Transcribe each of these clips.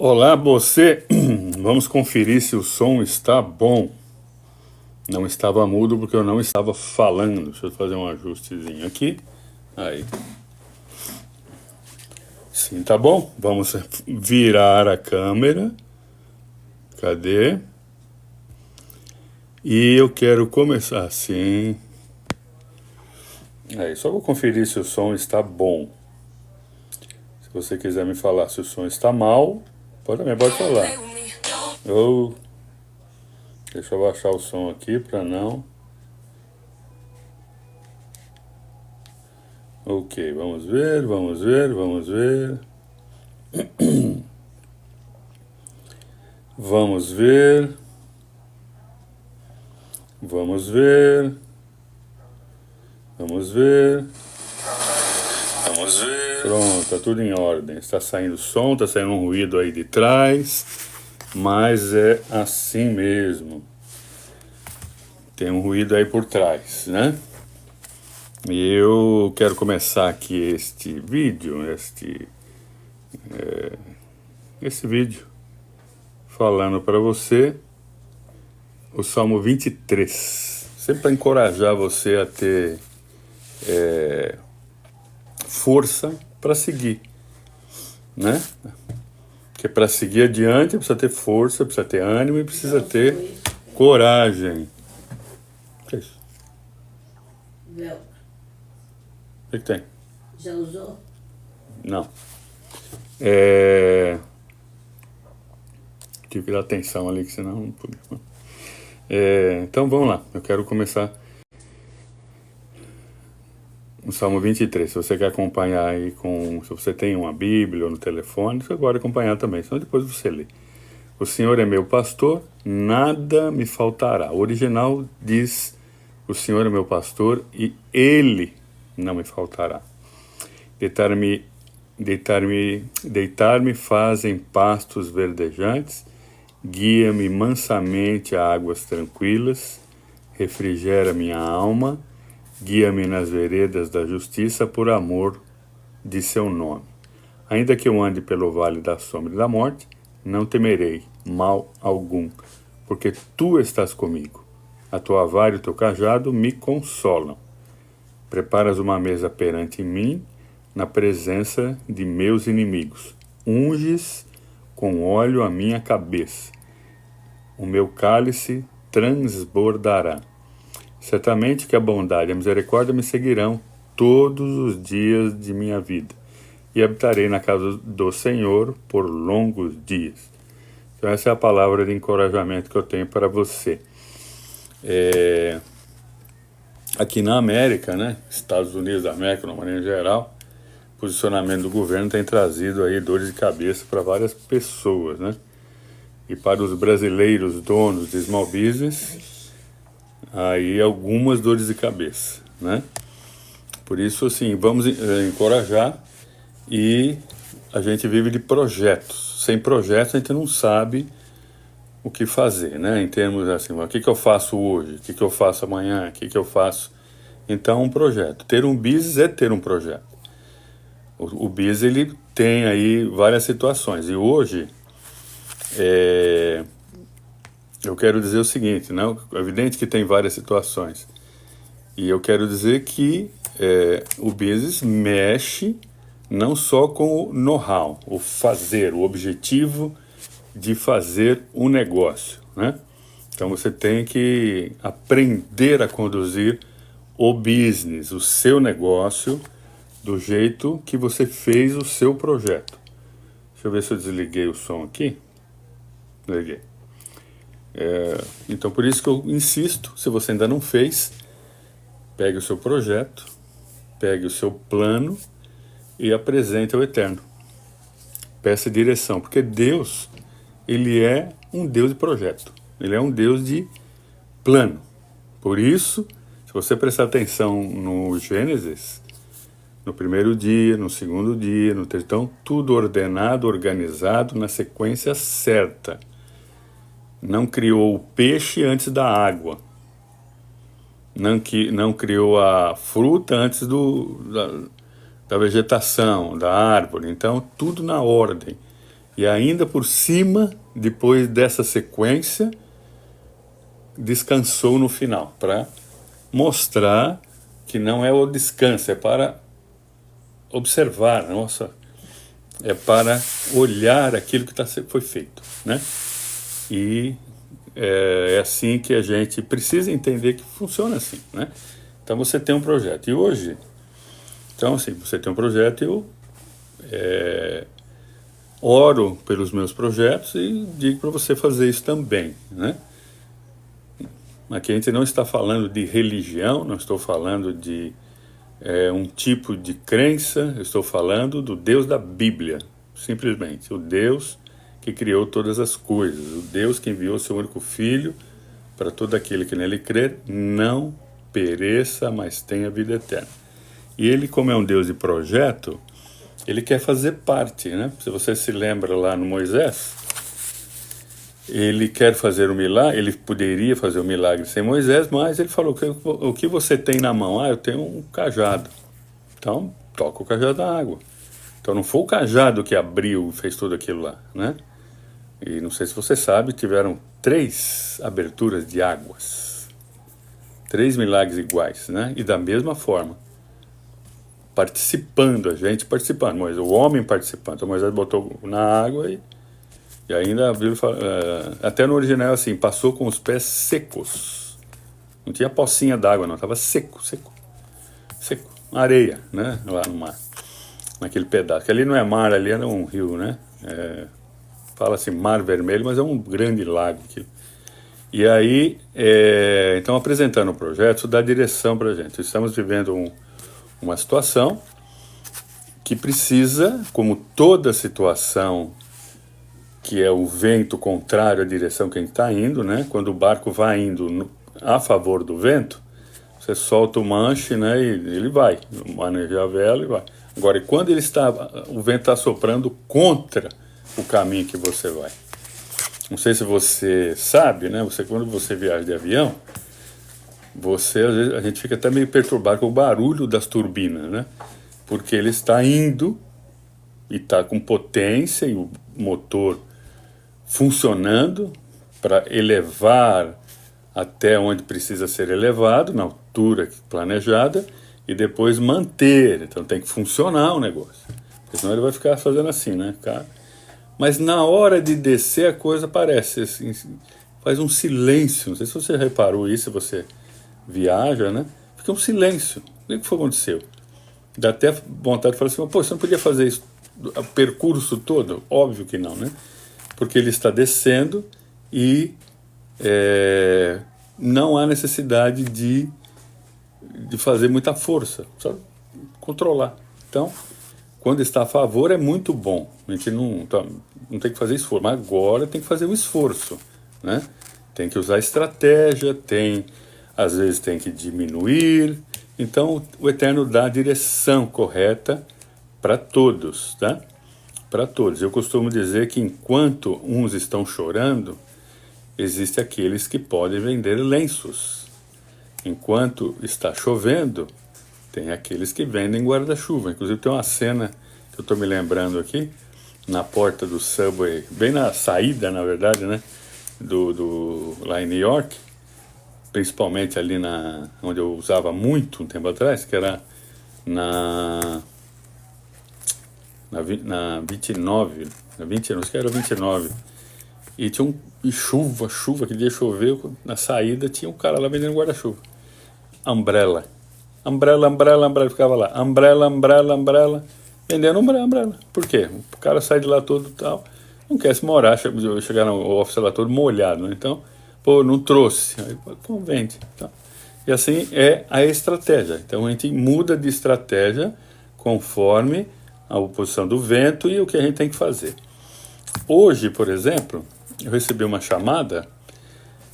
Olá, você. Vamos conferir se o som está bom. Não estava mudo porque eu não estava falando. Deixa eu fazer um ajustezinho aqui. Aí. Sim, tá bom. Vamos virar a câmera. Cadê? E eu quero começar assim. Aí, só vou conferir se o som está bom. Se você quiser me falar se o som está mal, também pode falar. Deixa eu baixar o som aqui para não. Ok, vamos ver. Vamos ver. Vamos ver. Vamos ver. Pronto, tá tudo em ordem. Está saindo som, está saindo um ruído aí de trás, mas é assim mesmo. Tem um ruído aí por trás, né? E eu quero começar aqui este vídeo, esse vídeo, falando para você o Salmo 23. Sempre para encorajar você a ter força para seguir, né? Porque para seguir adiante precisa ter força, precisa ter ânimo e precisa ter coragem. O que é isso? Velcro. O que tem? Já usou? Não. Tive que dar atenção ali, que senão não podia. Então vamos lá, eu quero começar no Salmo 23. Se você quer acompanhar aí se você tem uma Bíblia ou no telefone, você pode acompanhar também, senão depois você lê. O Senhor é meu pastor, nada me faltará. O original diz: o Senhor é meu pastor e Ele não me faltará. Deitar-me faz em pastos verdejantes, guia-me mansamente a águas tranquilas, refrigera minha alma, guia-me nas veredas da justiça por amor de seu nome. Ainda que eu ande pelo vale da sombra e da morte, não temerei mal algum, porque tu estás comigo. A tua vara e o teu cajado me consolam. Preparas uma mesa perante mim, na presença de meus inimigos. Unges com óleo a minha cabeça. O meu cálice transbordará. Certamente que a bondade e a misericórdia me seguirão todos os dias de minha vida, e habitarei na casa do Senhor por longos dias. Então essa é a palavra de encorajamento que eu tenho para você. Aqui na América, né, Estados Unidos da América, de uma maneira geral, o posicionamento do governo tem trazido aí dores de cabeça para várias pessoas, né? E para os brasileiros donos de small business, aí algumas dores de cabeça, né? Por isso, assim, vamos encorajar, e a gente vive de projetos. Sem projetos a gente não sabe o que fazer, né? Em termos assim, o que eu faço hoje, o que eu faço amanhã, o que eu faço. Então, um projeto. Ter um business é ter um projeto. O business, ele tem aí várias situações. E hoje, eu quero dizer o seguinte, não? É evidente que tem várias situações. E eu quero dizer que o business mexe não só com o know-how, o fazer, o objetivo de fazer um negócio, né? Então você tem que aprender a conduzir o business, o seu negócio, do jeito que você fez o seu projeto. Deixa eu ver se eu desliguei o som aqui. Desliguei. Então por isso que eu insisto, se você ainda não fez, pegue o seu projeto, pegue o seu plano e apresente ao Eterno. Peça direção, porque Deus, ele é um Deus de projeto. Ele é um Deus de plano. Por isso, se você prestar atenção no Gênesis, no primeiro dia, no segundo dia, no terceiro, então, tudo ordenado, organizado, na sequência certa. Não criou o peixe antes da água. Não criou a fruta antes da vegetação, da árvore. Então, tudo na ordem. E ainda por cima, depois dessa sequência, descansou no final, para mostrar que não é o descanso, é para observar, nossa, é para olhar aquilo que foi feito, né? E é assim que a gente precisa entender que funciona assim, né? Então você tem um projeto, e hoje, então assim, você tem um projeto, eu oro pelos meus projetos e digo para você fazer isso também, né? Aqui a gente não está falando de religião, não estou falando de um tipo de crença, eu estou falando do Deus da Bíblia, simplesmente, o Deus que criou todas as coisas, o Deus que enviou seu único Filho para todo aquele que nele crer, não pereça, mas tenha vida eterna. E ele, como é um Deus de projeto, ele quer fazer parte, né? Se você se lembra lá no Moisés, ele quer fazer um milagre, ele poderia fazer um milagre sem Moisés, mas ele falou, o que você tem na mão? Eu tenho um cajado. Então, toca o cajado da água. Então não foi o cajado que abriu e fez tudo aquilo lá, né? E não sei se você sabe, tiveram 3 aberturas de águas. 3 milagres iguais, né? E da mesma forma. Participando, a gente participando, mas o homem participando. Então Moisés botou na água e ainda a Bíblia fala, até no original assim, passou com os pés secos. Não tinha pocinha d'água não, estava seco. Areia, né? Lá no mar, naquele pedaço. Que ali não é mar, ali era um rio, né? Fala-se Mar Vermelho, mas é um grande lago aqui. E aí, então apresentando o projeto, isso dá direção para a gente. Estamos vivendo uma situação que precisa, como toda situação que é o vento contrário à direção que a gente está indo, né? Quando o barco vai indo a favor do vento, você solta o manche, né? E ele vai, maneja a vela e vai. Agora, e quando o vento está soprando contra o caminho que você vai? Não sei se você sabe, né? Quando você viaja de avião, às vezes, a gente fica até meio perturbado com o barulho das turbinas, né? Porque ele está indo e está com potência e o motor funcionando para elevar até onde precisa ser elevado, na altura planejada, e depois manter. Então tem que funcionar o negócio, porque senão ele vai ficar fazendo assim, né, cara? Mas na hora de descer a coisa parece assim, faz um silêncio. Não sei se você reparou isso, se você viaja, né? Fica um silêncio. O que foi que aconteceu? Dá até vontade de falar assim, pô, você não podia fazer isso o percurso todo? Óbvio que não, né? Porque ele está descendo e não há necessidade de fazer muita força, só controlar. Então, quando está a favor é muito bom, a gente não tem que fazer esforço, mas agora tem que fazer um esforço, né? Tem que usar estratégia, às vezes tem que diminuir. Então o Eterno dá a direção correta para todos, tá? Para todos. Eu costumo dizer que enquanto uns estão chorando, existem aqueles que podem vender lenços. Enquanto está chovendo, tem aqueles que vendem guarda-chuva. Inclusive tem uma cena que eu estou me lembrando aqui, na porta do Subway, bem na saída, na verdade, né? Lá em New York, principalmente ali onde eu usava muito um tempo atrás, que era na 29, acho que era 29, e tinha chuva, que dia choveu, na saída tinha um cara lá vendendo guarda-chuva, umbrella, ficava lá, umbrella, vendendo umbrella, por quê? O cara sai de lá todo tal, não quer se morar, chegar no office lá todo molhado, né? Então, pô, não trouxe, aí, pô, vende, tá? E assim é a estratégia. Então a gente muda de estratégia conforme a oposição do vento e o que a gente tem que fazer. Hoje, por exemplo, eu recebi uma chamada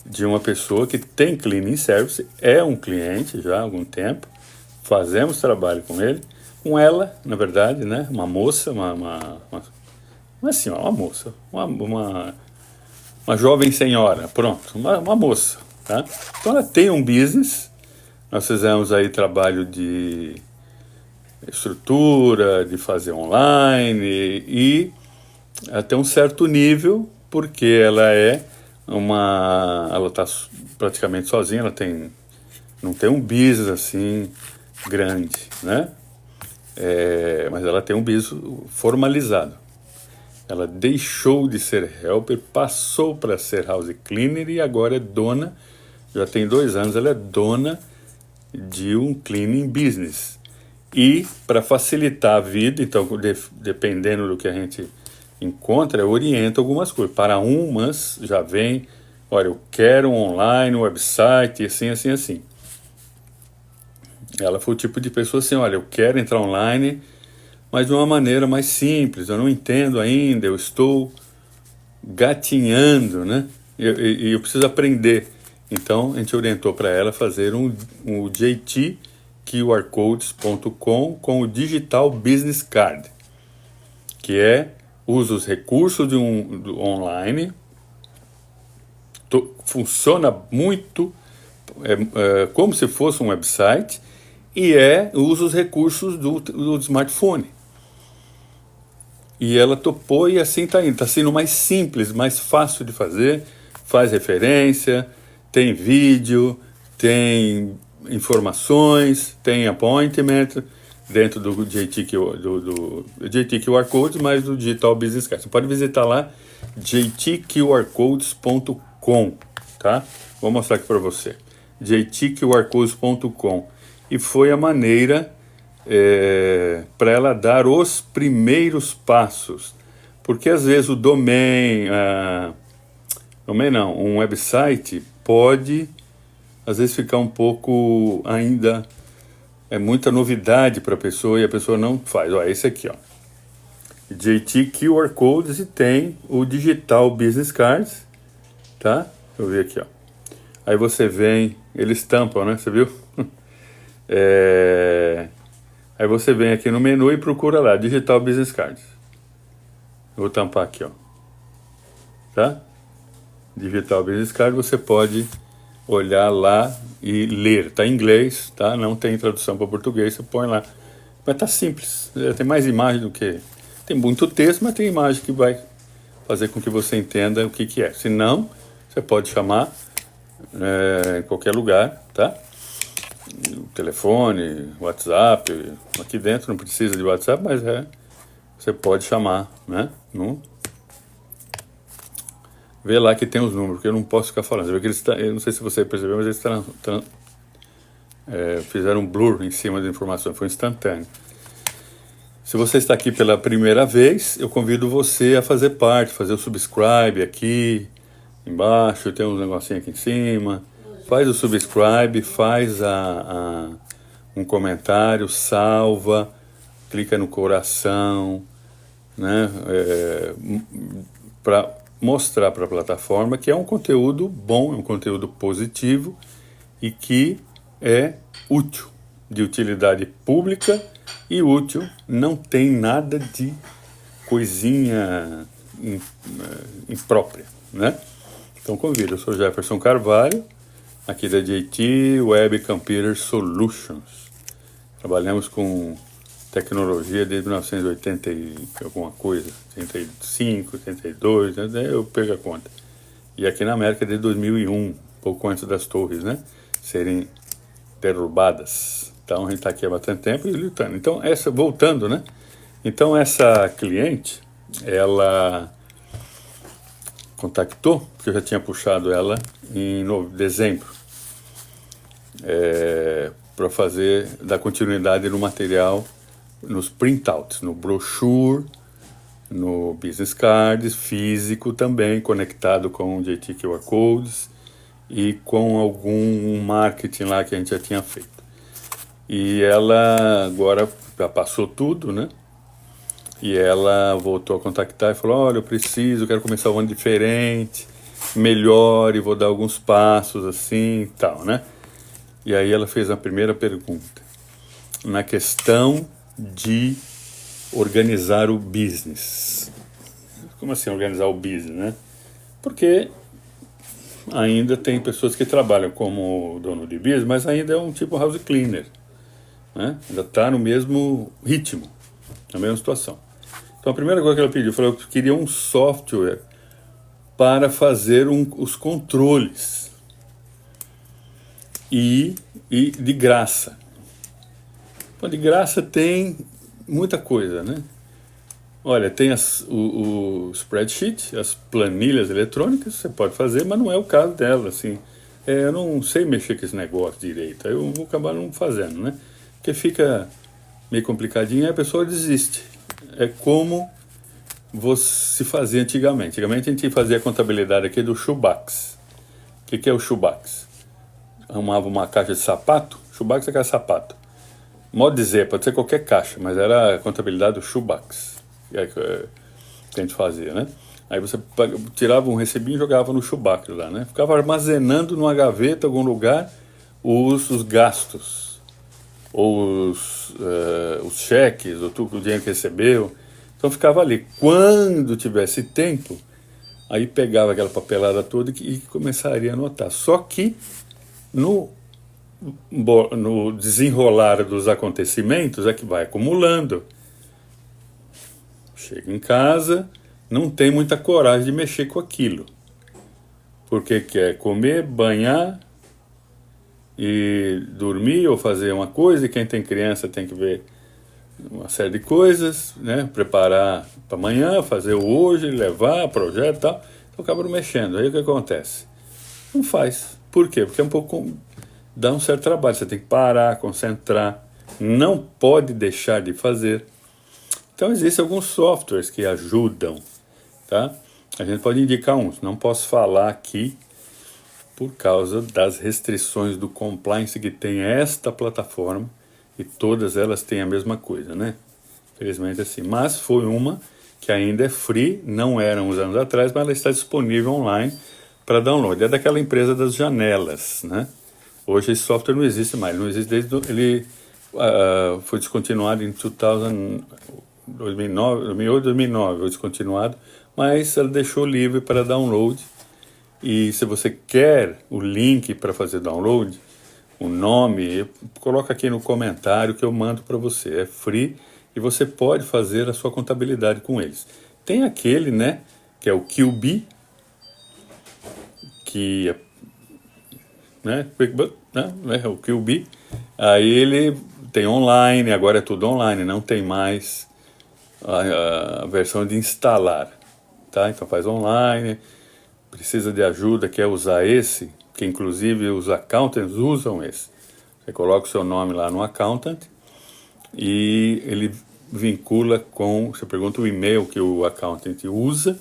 de uma pessoa que tem cleaning service, é um cliente já há algum tempo, fazemos trabalho com ele, com ela, na verdade, né, uma moça, uma senhora, uma moça, uma jovem senhora, pronto, uma moça, tá? Então ela tem um business, nós fizemos aí trabalho de estrutura, de fazer online, e ela tem um certo nível, porque ela está praticamente sozinha, não tem um business assim grande, né? Mas ela tem um business formalizado. Ela deixou de ser helper, passou para ser house cleaner e agora é dona, já tem 2 anos, ela é dona de um cleaning business. E para facilitar a vida, então dependendo do que a gente encontra, eu oriento algumas coisas. Para umas já vem, olha, eu quero um online, um website, assim, assim, assim. Ela foi o tipo de pessoa assim, olha, eu quero entrar online, mas de uma maneira mais simples, eu não entendo ainda, eu estou gatinhando, né? E eu preciso aprender. Então, a gente orientou para ela fazer um jtqrcodes.com com o Digital Business Card, que usa os recursos do online, funciona muito como se fosse um website e usa os recursos do smartphone. E ela topou e assim está indo. Está sendo mais simples, mais fácil de fazer, faz referência, tem vídeo, tem informações, tem appointment dentro do JT QR Codes, mas do Digital Business Card. Você pode visitar lá jtqrcodes.com, tá? Vou mostrar aqui para você. jtqrcodes.com. E foi a maneira para ela dar os primeiros passos, porque às vezes o um website pode às vezes ficar um pouco ainda, muita novidade para a pessoa e a pessoa não faz. Ó, esse aqui, ó, JT QR Codes, e tem o Digital Business Cards, tá? Deixa eu ver aqui, ó. Aí você vem, eles tampam, né? Você viu? Aí você vem aqui no menu e procura lá, Digital Business Cards. Eu vou tampar aqui, ó. Tá? Digital Business Card, você pode olhar lá e ler. Tá em inglês, tá? Não tem tradução para português, você põe lá. Mas tá simples. Tem mais imagem do que... Tem muito texto, mas tem imagem que vai fazer com que você entenda o que é. Se não, você pode chamar em qualquer lugar, tá? Telefone, WhatsApp, aqui dentro não precisa de WhatsApp, mas você pode chamar, né? Vê lá que tem os números, porque eu não posso ficar falando. Você vê que eu não sei se você percebeu, mas eles fizeram um blur em cima da informação, foi instantâneo. Se você está aqui pela primeira vez, eu convido você a fazer parte, fazer o subscribe aqui embaixo, tem uns negocinhos aqui em cima. Faz o subscribe, faz um comentário, salva, clica no coração, né? Para mostrar para a plataforma que é um conteúdo bom, é um conteúdo positivo e que é útil, de utilidade pública e útil, não tem nada de coisinha imprópria, né? Então convido, eu sou Jefferson Carvalho, aqui da JT Web Computer Solutions. Trabalhamos com tecnologia desde 1980 e alguma coisa, 85, 82, né? Eu perco a conta. E aqui na América desde 2001, pouco antes das torres, né, serem derrubadas. Então a gente está aqui há bastante tempo e lutando. Então voltando, né? Então essa cliente, ela contactou, porque eu já tinha puxado ela em dezembro, para dar continuidade no material, nos printouts, no brochure, no business cards, físico também, conectado com o JT QR Codes e com algum marketing lá que a gente já tinha feito. E ela agora já passou tudo, né? E ela voltou a contactar e falou, olha, eu quero começar um ano diferente, melhor, e vou dar alguns passos assim e tal, né? E aí ela fez a primeira pergunta, na questão de organizar o business. Como assim organizar o business, né? Porque ainda tem pessoas que trabalham como dono de business, mas ainda é um tipo house cleaner, né? Ainda está no mesmo ritmo, na mesma situação. Então a primeira coisa que ela pediu, falou que queria um software para fazer os controles e de graça. Então, de graça tem muita coisa, né? Olha, tem o spreadsheet, as planilhas eletrônicas, você pode fazer, mas não é o caso dela, assim. Eu não sei mexer com esse negócio direito, aí eu vou acabar não fazendo, né? Porque fica meio complicadinho e a pessoa desiste. É como se fazia antigamente. Antigamente a gente fazia a contabilidade aqui do shoebox. O que é o shoebox? Arrumava uma caixa de sapato, shoebox é aquele sapato. Modo de dizer, pode ser qualquer caixa, mas era a contabilidade do shoebox que a gente fazia, né? Aí você tirava um recibinho e jogava no shoebox lá, né? Ficava armazenando numa gaveta, em algum lugar, os gastos, ou os cheques, ou tudo o dinheiro que recebeu. Então ficava ali. Quando tivesse tempo, aí pegava aquela papelada toda e começaria a anotar. Só que no desenrolar dos acontecimentos é que vai acumulando. Chega em casa, não tem muita coragem de mexer com aquilo, porque quer comer, banhar e dormir ou fazer uma coisa, e quem tem criança tem que ver uma série de coisas, né? Preparar para amanhã, fazer o hoje, levar, projeto e tal, então acaba não mexendo. Aí o que acontece? Não faz. Por quê? Porque é um pouco, dá um certo trabalho, você tem que parar, concentrar, não pode deixar de fazer. Então existem alguns softwares que ajudam, tá? A gente pode indicar uns, não posso falar aqui por causa das restrições do compliance que tem esta plataforma, e todas elas têm a mesma coisa, né? Infelizmente assim, mas foi uma que ainda é free, não era uns anos atrás, mas ela está disponível online para download. É daquela empresa das janelas, né? Hoje esse software não existe mais, não existe desde ele foi descontinuado em 2008, 2009, foi descontinuado, mas ela deixou livre para download. E se você quer o link para fazer download, o nome, coloca aqui no comentário que eu mando para você. É free e você pode fazer a sua contabilidade com eles. Tem aquele, né, que é o QB, que é, né, QuickBooks, né, é o QB. Aí ele tem online, agora é tudo online, não tem mais a versão de instalar, tá? Então faz online, precisa de ajuda, quer usar esse, que inclusive os accountants usam esse. Você coloca o seu nome lá no accountant e ele vincula com, você pergunta o e-mail que o accountant usa,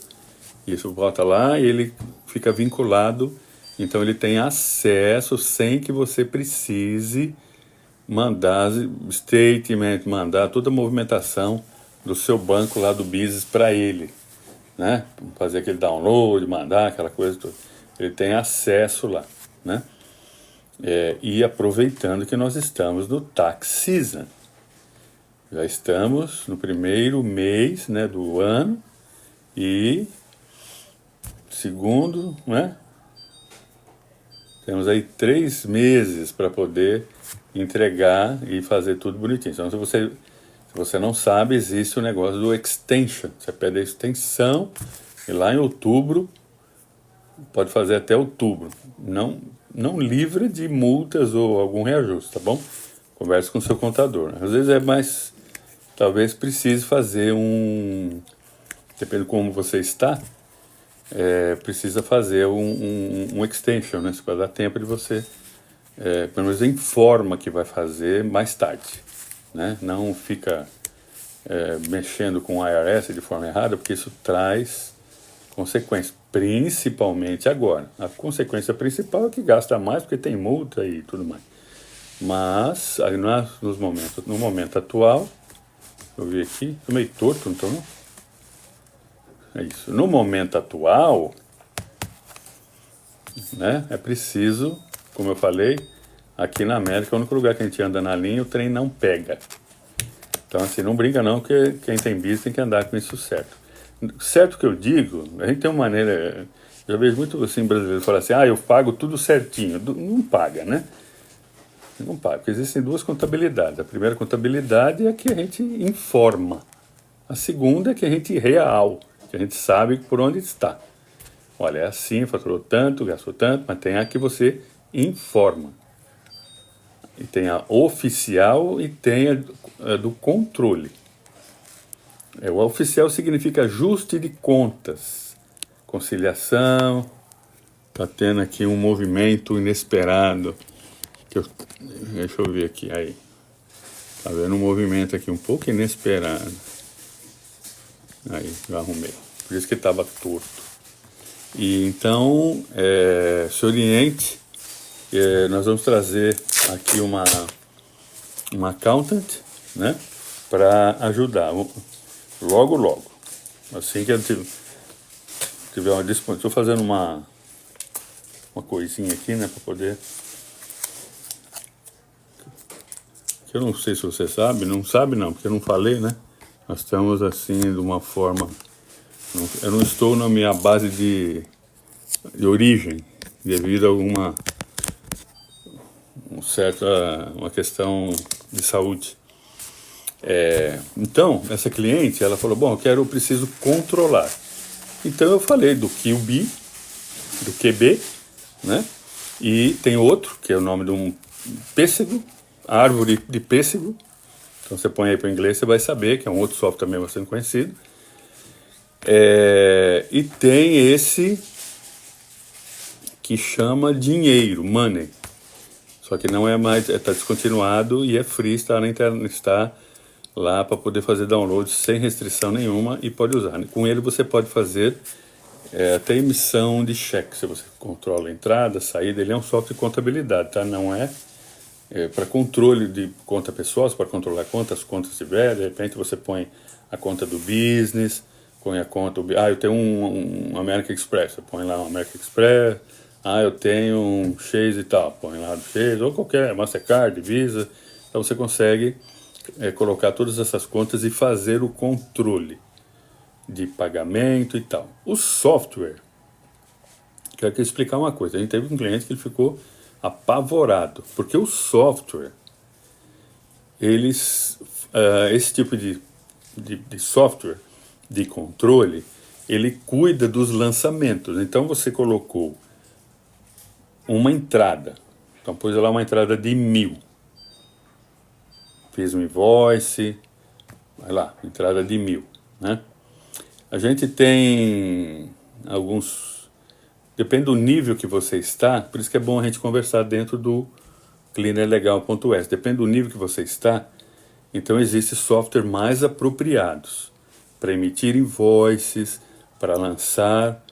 isso bota lá e ele fica vinculado, então ele tem acesso sem que você precise mandar statement, mandar toda a movimentação do seu banco lá do business para ele, né? Fazer aquele download, mandar aquela coisa toda. Ele tem acesso lá, né? E aproveitando que nós estamos no tax season, já estamos no primeiro mês, né, do ano e segundo, né? Temos aí 3 meses para poder entregar e fazer tudo bonitinho. Então, se você não sabe, existe o negócio do extension. Você pede a extensão e lá em outubro, pode fazer até outubro. Não livra de multas ou algum reajuste, tá bom? Converse com o seu contador. Às vezes é mais, talvez precise fazer depende de como você está, precisa fazer um extension, né? Para dar tempo de você, pelo menos informa que vai fazer mais tarde. Né? Não fica mexendo com o IRS de forma errada, porque isso traz consequências, principalmente agora. A consequência principal é que gasta mais, porque tem multa e tudo mais. Mas, aí no momento atual, eu vi aqui, estou meio torto, não estou não? É isso. No momento atual, né, é preciso, como eu falei, aqui na América, o único lugar que a gente anda na linha, o trem não pega. Então, assim, não brinca não, que quem tem business tem que andar com isso certo. Certo que eu digo, a gente tem uma maneira, já vejo muito assim brasileiro falar assim, eu pago tudo certinho. Não paga, né? Não paga, porque existem 2 contabilidades. A primeira contabilidade é a que a gente informa, A segunda é que a gente real, que a gente sabe por onde está. Olha, é assim, faturou tanto, gastou tanto, mas tem a que você informa. E tem a oficial e tem a do controle. O oficial significa ajuste de contas, conciliação. Está tendo aqui um movimento inesperado. Deixa eu ver aqui, aí. Está vendo um movimento aqui um pouco inesperado. Aí, já arrumei. Por isso que estava torto. E então, se oriente. Nós vamos trazer aqui uma accountant, né? Para ajudar. Logo. Assim que eu tiver uma disposição. Estou fazendo uma coisinha aqui, né? Para poder... Eu não sei se você sabe. Não sabe não, porque eu não falei, né? Nós estamos assim de uma forma... Eu não estou na minha base de origem, devido a uma questão de saúde. Então, essa cliente, ela falou, bom, eu preciso controlar. Então eu falei do QB, do QB, né? E tem outro, que é o nome de um pêssego, árvore de pêssego. Então você põe aí para o inglês, você vai saber, que é um outro software também bastante conhecido. E tem esse que chama dinheiro, money. Só que não é mais, está descontinuado e é free, está na internet, está lá para poder fazer download sem restrição nenhuma e pode usar. Com ele você pode fazer até emissão de cheque, se você controla a entrada, a saída. Ele é um software de contabilidade, tá? Não é para controle de conta pessoal, você pode controlar quantas contas tiver. De repente você põe a conta do business, põe a conta do... eu tenho um American Express, você põe lá um American Express. Eu tenho um Chase e tal, põe lá do Chase, ou qualquer Mastercard, Visa. Então você consegue colocar todas essas contas e fazer o controle de pagamento e tal. O software, quero aqui explicar uma coisa. A gente teve um cliente que ele ficou apavorado, porque o software, esse tipo de software de controle, ele cuida dos lançamentos. Então você colocou uma entrada, então pôs lá uma entrada de 1.000, fiz um invoice, vai lá, entrada de 1.000, né? A gente tem alguns, depende do nível que você está, por isso que é bom a gente conversar dentro do cleanerlegal.es, depende do nível que você está, então existem software mais apropriados para emitir invoices, para lançar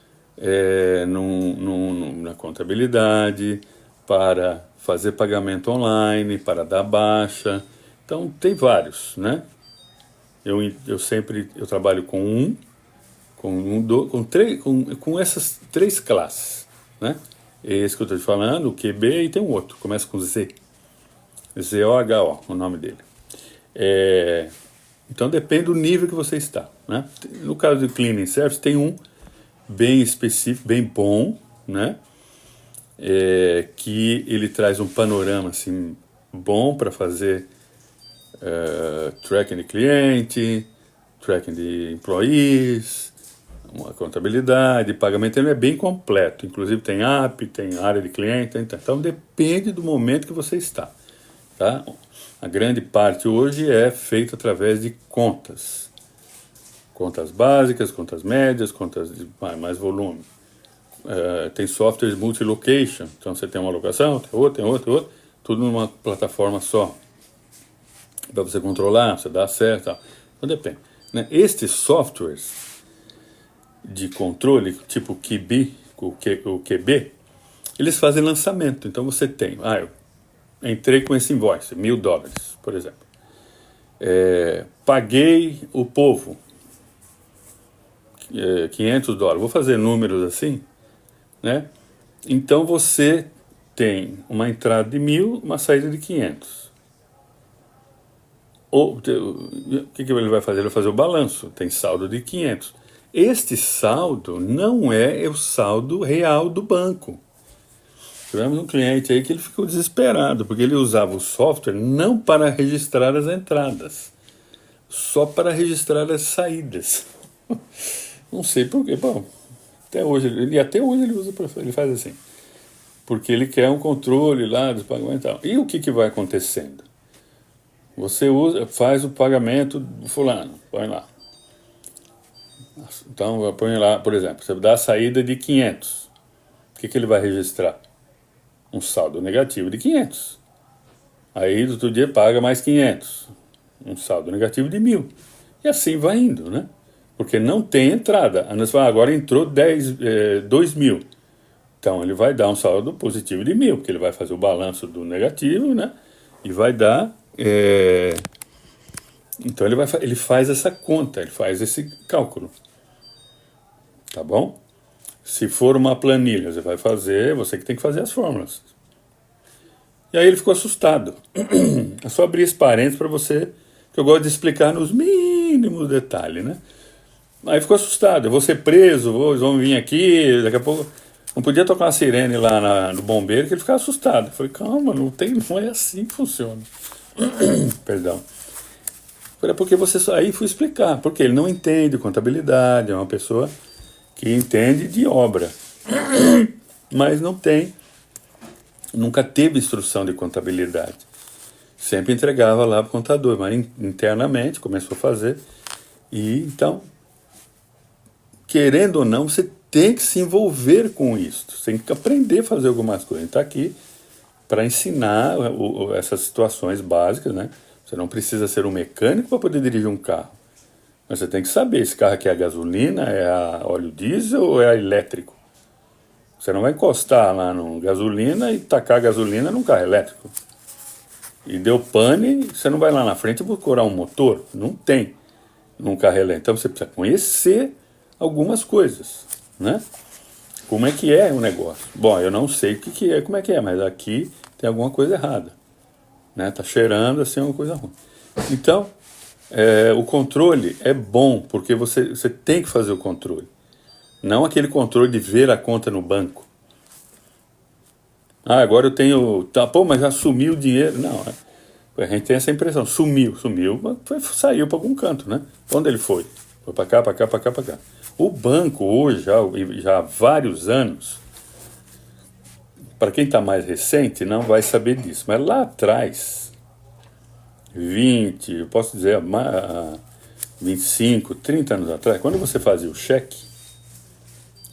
na contabilidade, para fazer pagamento online, para dar baixa. Então tem vários, né? Eu trabalho com essas três classes, né? Esse que eu estou te falando, o QB, e tem um outro, começa com Z, ZOHO, o nome dele. Então depende do nível que você está, né? No caso do Cleaning Service tem um bem específico, bem bom, né? Que ele traz um panorama assim bom para fazer tracking de cliente, tracking de employees, uma contabilidade, pagamento. Ele é bem completo, inclusive tem app, tem área de cliente, então depende do momento que você está, tá? A grande parte hoje é feita através de contas básicas, contas médias, contas de mais volume. Tem softwares multi-location, então você tem uma locação, tem outra, tudo numa plataforma só, para você controlar, você dar acesso, tal. Então depende, né? Estes softwares de controle, tipo o QB, eles fazem lançamento. Então você tem, eu entrei com esse invoice, $1.000, por exemplo. Paguei o povo, $500, vou fazer números assim, né? Então você tem uma entrada de 1.000, uma saída de 500. O que ele vai fazer? Ele vai fazer o balanço, tem saldo de 500. Este saldo não é o saldo real do banco. Tivemos um cliente aí que ele ficou desesperado, porque ele usava o software não para registrar as entradas. só para registrar as saídas. Não sei porquê, bom, até hoje ele usa, ele faz assim, porque ele quer um controle lá do pagamento e tal. E o que vai acontecendo? Você faz o pagamento do fulano, põe lá. Então, põe lá, por exemplo, você dá a saída de 500. O que ele vai registrar? Um saldo negativo de 500. Aí, do outro dia, paga mais 500. Um saldo negativo de 1.000. E assim vai indo, né? Porque não tem entrada. Agora entrou 2.000. Então, ele vai dar um saldo positivo de 1.000, porque ele vai fazer o balanço do negativo, né? E vai dar... Então, ele faz essa conta, ele faz esse cálculo. Tá bom? Se for uma planilha, você que tem que fazer as fórmulas. E aí ele ficou assustado. É só abrir esse parênteses para você, que eu gosto de explicar nos mínimos detalhes, né? Aí ficou assustado, eu vou ser preso, eles vão vir aqui, daqui a pouco... Não podia tocar uma sirene lá no bombeiro, que ele ficava assustado. Eu falei, calma, não é assim que funciona. Perdão. Porque aí fui explicar, porque ele não entende contabilidade, é uma pessoa que entende de obra, mas nunca teve instrução de contabilidade. Sempre entregava lá para o contador, mas internamente começou a fazer. E então, querendo ou não, você tem que se envolver com isso, você tem que aprender a fazer algumas coisas. Está aqui para ensinar essas situações básicas, né? Você não precisa ser um mecânico para poder dirigir um carro. Mas você tem que saber, esse carro aqui é a gasolina, é a óleo diesel ou é a elétrico? Você não vai encostar lá no gasolina e tacar gasolina num carro elétrico. E deu pane, você não vai lá na frente procurar um motor? Não tem num carro elétrico. Então você precisa conhecer algumas coisas, né? Como é que é o negócio? Bom, eu não sei o que é, como é que é, mas aqui tem alguma coisa errada, né? Tá cheirando assim uma coisa ruim. Então, o controle é bom, porque você tem que fazer o controle. Não aquele controle de ver a conta no banco. Agora eu tenho... mas já sumiu o dinheiro. Não, a gente tem essa impressão. Sumiu, saiu para algum canto, né? Onde ele foi? Foi para cá, para cá, para cá, para cá. O banco hoje, já há vários anos, para quem está mais recente, não vai saber disso. Mas lá atrás, 20, eu posso dizer, 25, 30 anos atrás, quando você fazia o cheque,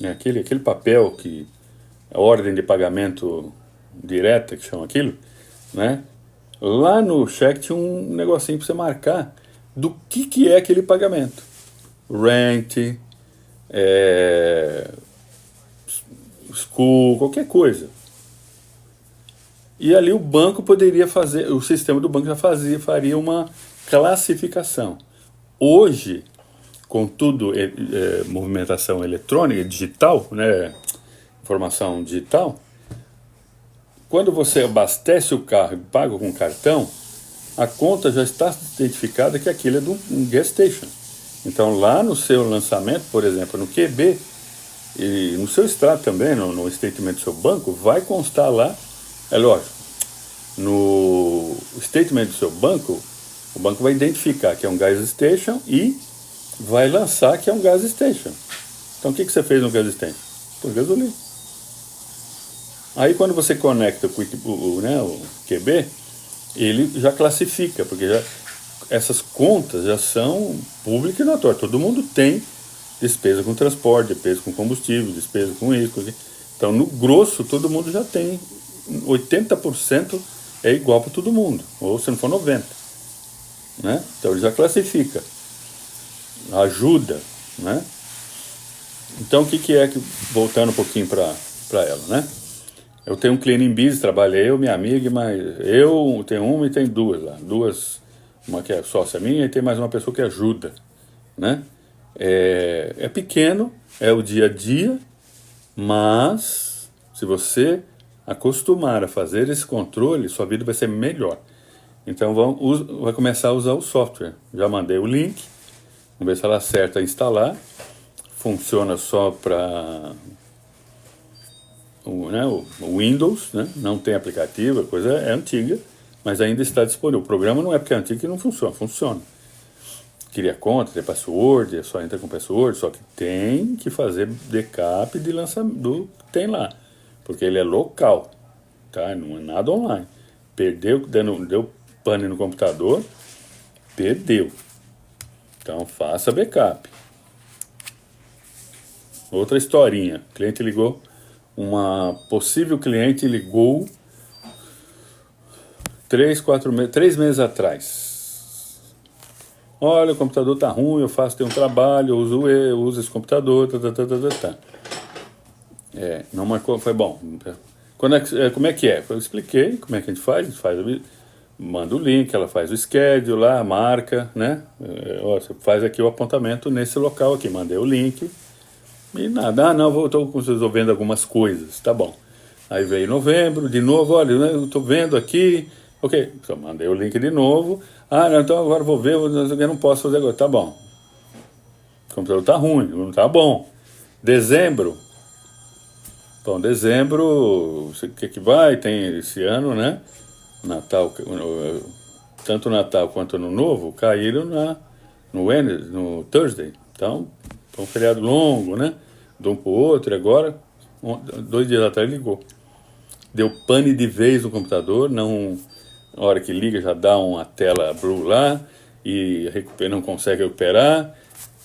aquele papel que é ordem de pagamento direta, que chama aquilo, né? Lá no cheque tinha um negocinho para você marcar do que é aquele pagamento. Rent, school, qualquer coisa. E ali o banco poderia fazer, o sistema do banco já faria uma classificação. Hoje, com tudo movimentação eletrônica, digital, né, informação digital, quando você abastece o carro e paga com cartão, a conta já está identificada que aquilo é de um gas station. Então lá no seu lançamento, por exemplo, no QB, e no seu extrato também, no statement do seu banco, vai constar lá, é lógico, no statement do seu banco, o banco vai identificar que é um gas station e vai lançar que é um gas station. Então o que você fez no gas station? Pôs gasolina. Aí quando você conecta com o QB, ele já classifica, porque essas contas já são públicas e notórias. Todo mundo tem despesa com transporte, despesa com combustível, despesa com isso. Então, no grosso, todo mundo já tem. 80% é igual para todo mundo, ou se não for 90%. Né? Então, ele já classifica. Ajuda. Né? Então, o que é que, voltando um pouquinho para ela, né? Eu tenho um cleaning business, trabalhei, minha amiga, mas eu tenho uma e tem duas lá. Uma que é sócia minha e tem mais uma pessoa que ajuda, né? É pequeno, é o dia a dia, mas se você acostumar a fazer esse controle, sua vida vai ser melhor. Então vai começar a usar o software. Já mandei o link, vamos ver se ela acerta a instalar. Funciona só para o Windows, né? Não tem aplicativo, a coisa é antiga, mas ainda está disponível. O programa não é porque é antigo que não funciona, funciona. cria conta, tem password, é só entra com password, só que tem que fazer backup de lançamento, tem lá, porque ele é local, tá? Não é nada online. Perdeu, deu pane no computador, perdeu. Então faça backup. Outra historinha, o cliente ligou, uma possível cliente ligou 3 meses atrás. Olha, o computador tá ruim, tenho um trabalho, eu uso esse computador, não marcou, foi bom. Como é que é? Eu expliquei como é que a gente faz, manda o link, ela faz o schedule lá, marca, né? Você faz aqui o apontamento nesse local aqui, mandei o link e nada, estou resolvendo algumas coisas, tá bom. Aí veio novembro, de novo, olha, eu estou vendo aqui, ok, só mandei o link de novo, não, então agora vou ver, eu não posso fazer agora, tá bom. O computador tá ruim, não tá bom. Dezembro, o que vai, tem esse ano, né? Natal, tanto o Natal quanto no Novo caíram no Thursday. Então, foi um feriado longo, né? De um para o outro, e agora, 2 dias atrás ligou. Deu pane de vez no computador, não, na hora que liga já dá uma tela blue lá, e não consegue recuperar,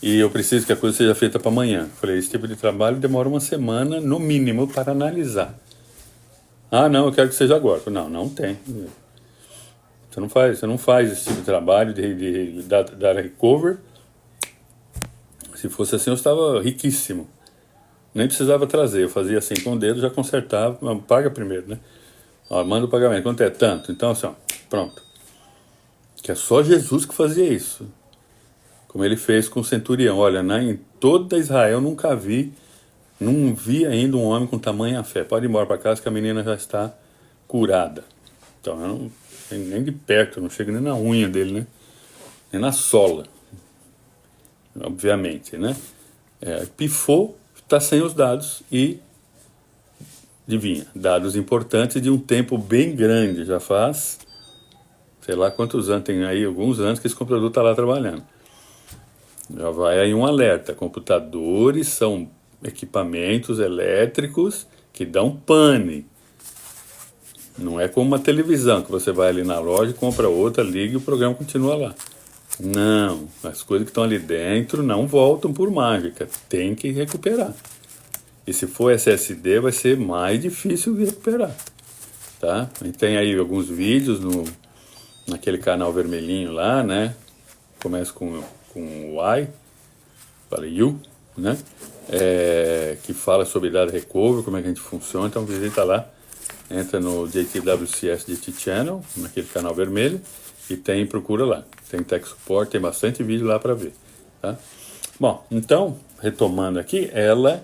e eu preciso que a coisa seja feita para amanhã. Falei, esse tipo de trabalho demora uma semana, no mínimo, para analisar. Não, eu quero que seja agora. Não tem. Você não faz esse tipo de trabalho de dar recover. Se fosse assim, eu estava riquíssimo. Nem precisava trazer, eu fazia assim com o dedo, já consertava, paga primeiro, né? Manda o pagamento, quanto é? Tanto. Então, assim, pronto. Que é só Jesus que fazia isso. Como ele fez com o centurião. Olha, em toda Israel não vi ainda um homem com tamanha fé. Pode ir embora para casa que a menina já está curada. Então, eu não, nem de perto, não chego nem na unha dele, né? Nem na sola. Obviamente, né? Pifou, está sem os dados e, adivinha, dados importantes de um tempo bem grande. Já faz, sei lá quantos anos, tem aí alguns anos que esse computador está lá trabalhando. Já vai aí um alerta. Computadores são equipamentos elétricos que dão pane. Não é como uma televisão que você vai ali na loja, compra outra, liga e o programa continua lá. Não, as coisas que estão ali dentro não voltam por mágica, tem que recuperar. E se for SSD vai ser mais difícil de recuperar, tá? A gente tem aí alguns vídeos naquele canal vermelhinho lá, né? Começa com o Y, fala U, né? Que fala sobre data recovery, como é que a gente funciona. Então visita lá, entra no JTWCS DT Channel, naquele canal vermelho, e procura lá. Tem tech support, tem bastante vídeo lá para ver, tá? Bom, então, retomando aqui, ela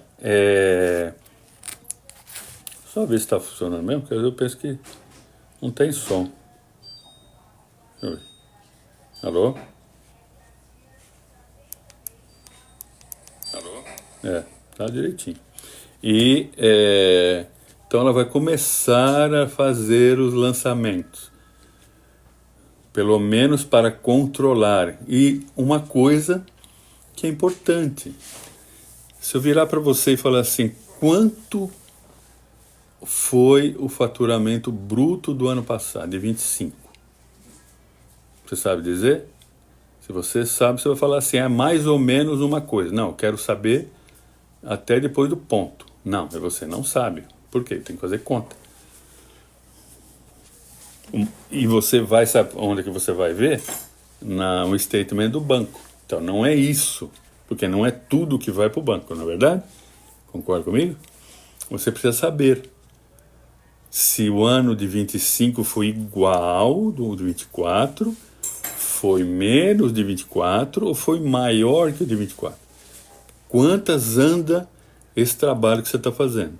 só ver se está funcionando mesmo, porque eu penso que não tem som. Deixa eu ver. Alô? Tá direitinho. E então ela vai começar a fazer os lançamentos, pelo menos para controlar. E uma coisa que é importante, se eu virar para você e falar assim, quanto foi o faturamento bruto do ano passado, de 25? Você sabe dizer? Se você sabe, você vai falar assim, é mais ou menos uma coisa. Não, eu quero saber até depois do ponto. Não, você não sabe. Por quê? Tem que fazer conta. E você vai, sabe onde que você vai ver? No statement do banco. Então não é isso, porque não é tudo que vai para o banco, não é verdade? Concorda comigo? Você precisa saber se o ano de 25 foi igual ao do 24, foi menos de 24 ou foi maior que o de 24. Quantas anda esse trabalho que você está fazendo?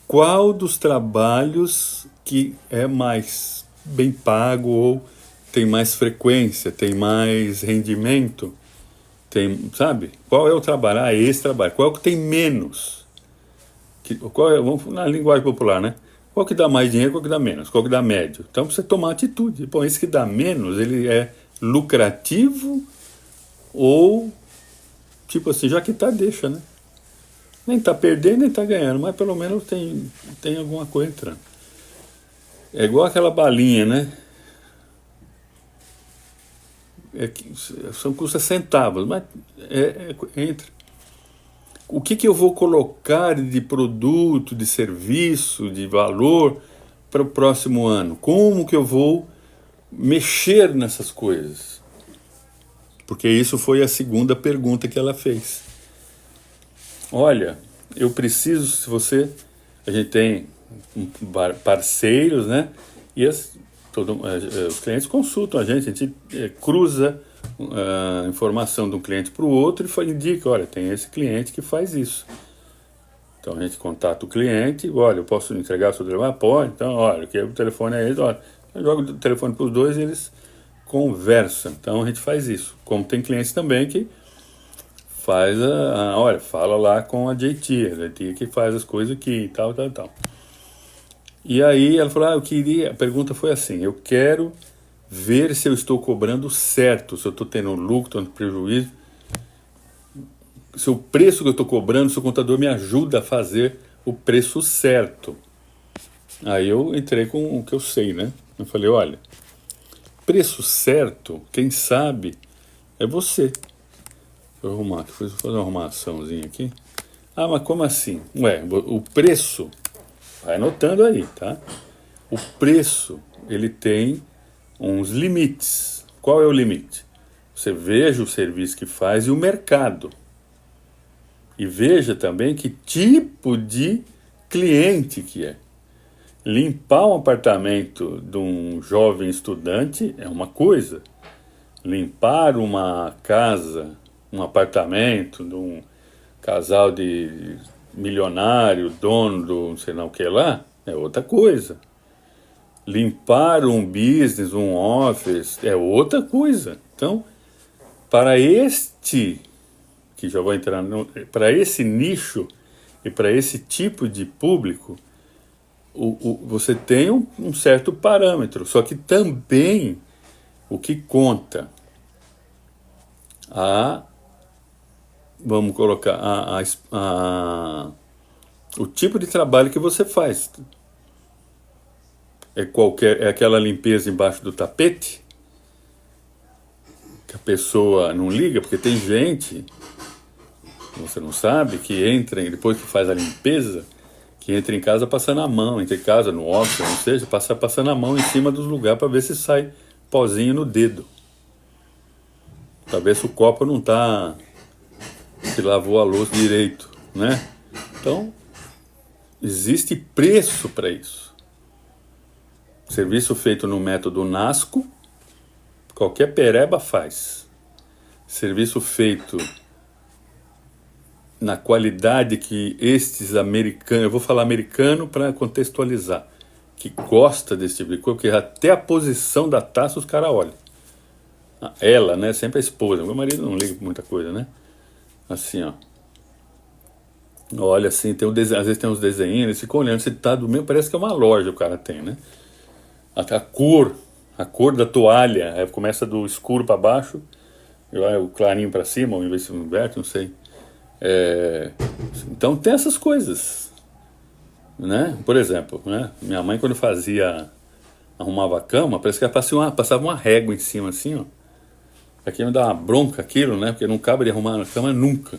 Qual dos trabalhos que é mais bem pago ou tem mais frequência, tem mais rendimento? Sabe? Qual é o trabalho? Esse trabalho. Qual que tem menos? Vamos na linguagem popular, né? Qual que dá mais dinheiro, qual que dá menos? Qual que dá médio? Então, você tomar atitude. Bom, esse que dá menos, ele é lucrativo ou, tipo assim, já que tá, deixa, né? Nem tá perdendo, nem tá ganhando, mas pelo menos tem alguma coisa entrando. É igual aquela balinha, né? Custa centavos, mas entra. O que eu vou colocar de produto, de serviço, de valor para o próximo ano? Como que eu vou mexer nessas coisas? Porque isso foi a segunda pergunta que ela fez. Olha, eu preciso, se você... A gente tem parceiros, né? E os clientes consultam a gente cruza a informação de um cliente para o outro e indica, olha, tem esse cliente que faz isso. Então a gente contata o cliente, olha, eu posso entregar o seu telefone? Pode, então, olha, o telefone é esse, olha. Eu jogo o telefone para os dois e eles conversam. Então a gente faz isso. Como tem clientes também que faz olha, fala lá com a JT que faz as coisas aqui e tal. E aí ela falou, a pergunta foi assim, eu quero ver se eu estou cobrando certo, se eu estou tendo lucro, tendo prejuízo, se o preço que eu estou cobrando, se o contador me ajuda a fazer o preço certo. Aí eu entrei com o que eu sei, né? Eu falei, olha, preço certo, quem sabe é você. Vou arrumar, depois vou fazer uma arrumaçãozinha aqui. Mas como assim? O preço, vai anotando aí, tá? O preço, ele tem uns limites. Qual é o limite? Você veja o serviço que faz e o mercado. E veja também que tipo de cliente que é. Limpar um apartamento de um jovem estudante é uma coisa. Limpar uma casa, um apartamento de um casal de milionário, dono do não sei não o que lá, é outra coisa. Limpar um business, um office, é outra coisa. Então, para este, que já vou entrar, para esse nicho e para esse tipo de público, você tem um certo parâmetro, só que também o que conta vamos colocar o tipo de trabalho que você faz. É aquela limpeza embaixo do tapete que a pessoa não liga, porque tem gente, você não sabe, que entra depois que faz a limpeza, que entra em casa passando a mão, entra em casa, no office, não seja, passando a mão em cima dos lugares para ver se sai pozinho no dedo. Para ver se o copo não está, se lavou a louça direito, né? Então, existe preço para isso. Serviço feito no método NASCO, qualquer pereba faz. Serviço feito na qualidade que estes americanos, eu vou falar americano para contextualizar, que gosta desse tipo de coisa, porque até a posição da taça os caras olham. Ela, né, sempre a esposa, meu marido não liga pra muita coisa, né? Assim, ó. Olha assim, às vezes tem uns desenhos, eles ficam olhando, se tá do mesmo, parece que é uma loja o cara tem, né? A cor da toalha, aí começa do escuro para baixo, e vai o clarinho para cima, ou em vez de inverte, não sei. Então tem essas coisas, né? Por exemplo, né? Minha mãe quando arrumava a cama, parece que ela passava uma régua em cima assim, ó. Aqui me dá uma bronca aquilo, né? Porque não cabe de arrumar na cama nunca.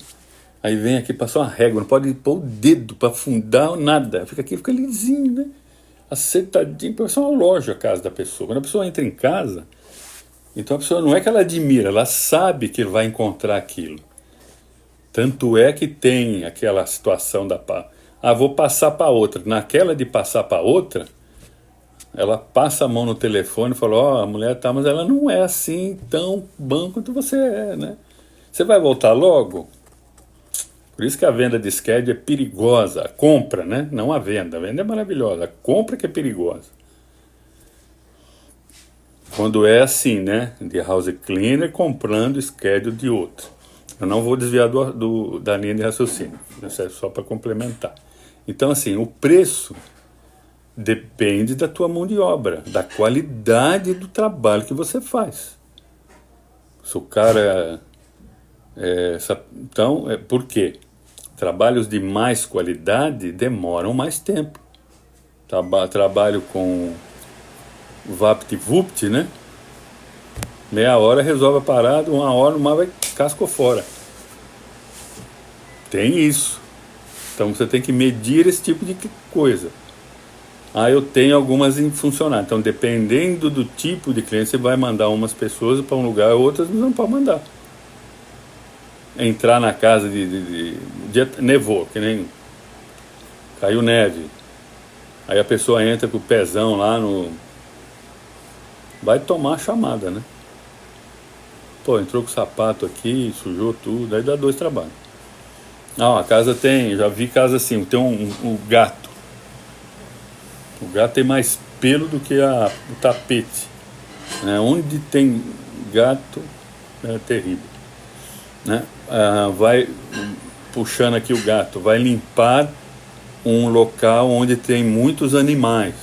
Aí vem aqui, passar uma régua, não pode pôr o dedo para afundar nada. Fica aqui, fica lisinho, né? Acertadinho, parece uma loja a casa da pessoa. Quando a pessoa entra em casa, então a pessoa não é que ela admira, ela sabe que vai encontrar aquilo. Tanto é que tem aquela situação vou passar para outra. Naquela de passar para outra, ela passa a mão no telefone e fala, a mulher tá, mas ela não é assim tão bom quanto você é, né? Você vai voltar logo? Por isso que a venda de schedule é perigosa, a compra, né? Não a venda é maravilhosa, a compra que é perigosa. Quando é assim, né? De house cleaner comprando schedule de outro. Eu não vou desviar da linha de raciocínio, isso é só para complementar. Então, assim, o preço depende da tua mão de obra, da qualidade do trabalho que você faz. Se o cara... então, por quê? Trabalhos de mais qualidade demoram mais tempo. Trabalho com VaptVupt, né? Meia hora resolve a parada, 1 hora, mais vai casco fora. Tem isso. Então você tem que medir esse tipo de coisa. Eu tenho algumas em funcionar. Então, dependendo do tipo de cliente, você vai mandar umas pessoas para um lugar, outras não pode mandar. Entrar na casa nevou, que nem caiu neve. Aí a pessoa entra com o pezão lá no... Vai tomar a chamada, né? Pô, entrou com o sapato aqui, sujou tudo, aí dá 2 trabalhos. A casa tem, já vi casa assim, tem um gato. O gato tem mais pelo do que o tapete. Onde tem gato, é terrível. Né? Vai puxando aqui o gato, vai limpar um local onde tem muitos animais,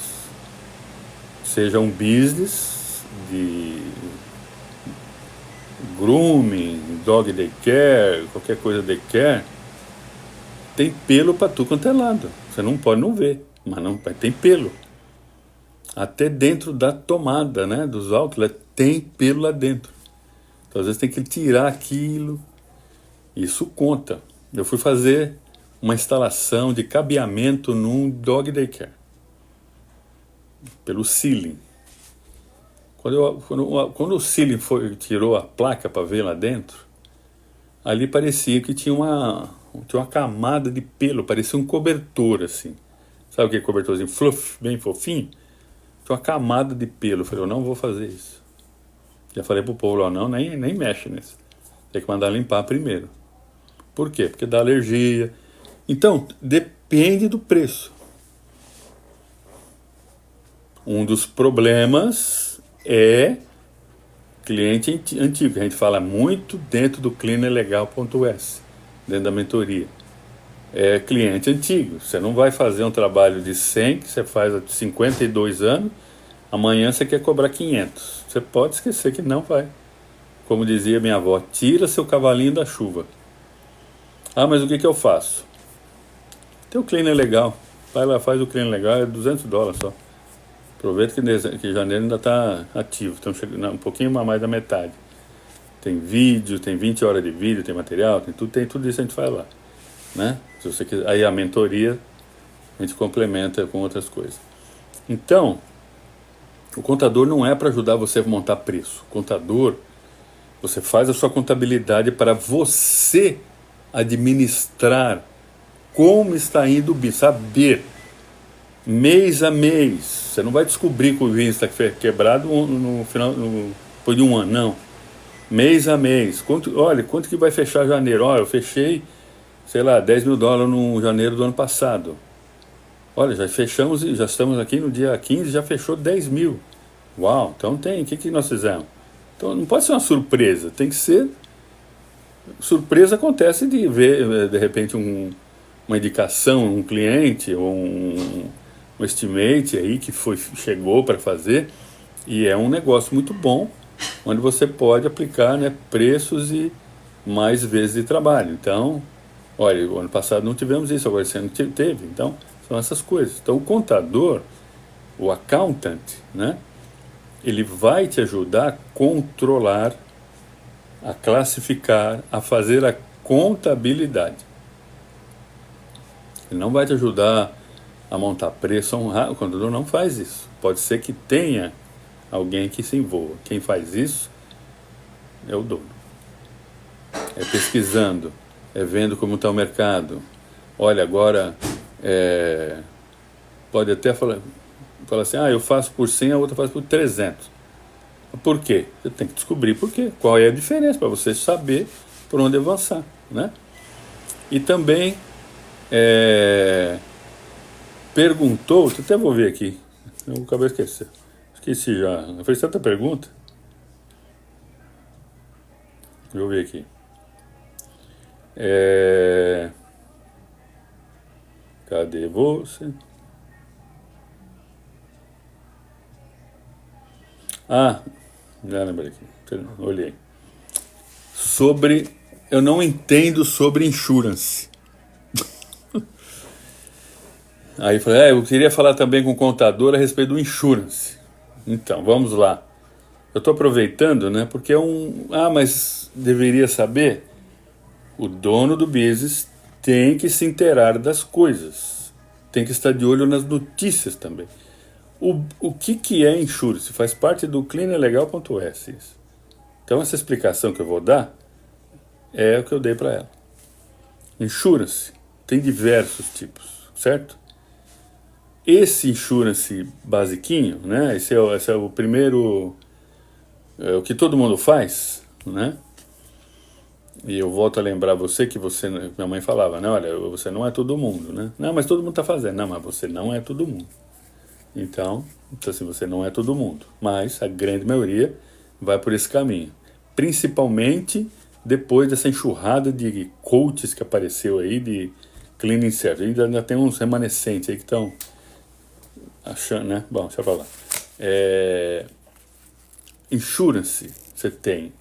seja um business de grooming, dog daycare, qualquer coisa daycare, tem pelo para tudo quanto é lado. Você não pode não ver, mas não tem pelo. Até dentro da tomada, né, dos outlets, tem pelo lá dentro. Então às vezes tem que tirar aquilo. Isso conta. Eu fui fazer uma instalação de cabeamento num dog daycare, pelo ceiling. Quando o ceiling tirou a placa para ver lá dentro, ali parecia que tinha uma camada de pelo, parecia um cobertor assim. Sabe aquele cobertorzinho fluff, bem fofinho? Tinha uma camada de pelo. Eu falei, eu não vou fazer isso. Já falei pro povo lá, não, nem mexe nisso. Tem que mandar limpar primeiro. Por quê? Porque dá alergia. Então, depende do preço. Um dos problemas é cliente antigo. A gente fala muito dentro do cleanerlegal.us, dentro da mentoria. É cliente antigo. Você não vai fazer um trabalho de 100, que você faz há 52 anos, amanhã você quer cobrar 500. Você pode esquecer que não vai. Como dizia minha avó, tira seu cavalinho da chuva. Mas o que eu faço? Tem o cleaner legal. Vai lá, faz o cleaner legal, é $200 só. Aproveita que janeiro ainda está ativo, então chegando um pouquinho mais da metade. Tem vídeo, tem 20 horas de vídeo, tem material, tem tudo isso a gente faz lá. Né? Se você quiser, aí a mentoria a gente complementa com outras coisas. Então, o contador não é para ajudar você a montar preço. O contador, você faz a sua contabilidade para você administrar como está indo o business, saber mês a mês. Você não vai descobrir que o business está quebrado no final, depois de um ano, não. Mês a mês. Quanto que vai fechar janeiro? Eu fechei, sei lá, $10 mil no janeiro do ano passado. Olha, já fechamos e já estamos aqui no dia 15, já fechou 10 mil. Uau, então tem, o que nós fizemos? Então não pode ser uma surpresa, tem que ser... Surpresa acontece de ver, de repente, uma indicação, um cliente, ou um estimate aí que chegou para fazer, e é um negócio muito bom, onde você pode aplicar, né, preços e mais vezes de trabalho. Então, olha, o ano passado não tivemos isso, agora esse ano teve. Então, são essas coisas. Então, o contador, o accountant, né, ele vai te ajudar a controlar, a classificar, a fazer a contabilidade. Ele não vai te ajudar a montar preço. O contador não faz isso. Pode ser que tenha alguém que se envolva. Quem faz isso é o dono. É pesquisando, é vendo como está o mercado. Olha, agora pode até falar assim, eu faço por 100, a outra faz por 300. Por quê? Você tem que descobrir por quê. Qual é a diferença, para você saber por onde avançar, né? E também perguntou, até vou ver aqui, eu acabei de esquecer. Esqueci já, eu fiz tanta pergunta. Deixa eu ver aqui. Cadê você? Já lembrei aqui. Olhei. Eu não entendo sobre insurance. Aí eu falei, eu queria falar também com o contador a respeito do insurance. Então, vamos lá. Eu estou aproveitando, né, porque mas deveria saber. O dono do business tem que se inteirar das coisas. Tem que estar de olho nas notícias também. O que é insurance? Faz parte do cleanerlegal.es. Isso. Então, essa explicação que eu vou dar é o que eu dei para ela. Insurance tem diversos tipos, certo? Esse insurance basiquinho, né? Esse é o primeiro, o que todo mundo faz, né? E eu volto a lembrar você que minha mãe falava, né? Olha, você não é todo mundo, né? Não, mas todo mundo está fazendo. Não, mas você não é todo mundo. Então assim, você não é todo mundo. Mas a grande maioria vai por esse caminho. Principalmente depois dessa enxurrada de coaches que apareceu aí, de cleaning service. Ainda tem uns remanescentes aí que estão achando, né? Bom, deixa eu falar. Insurance, você tem.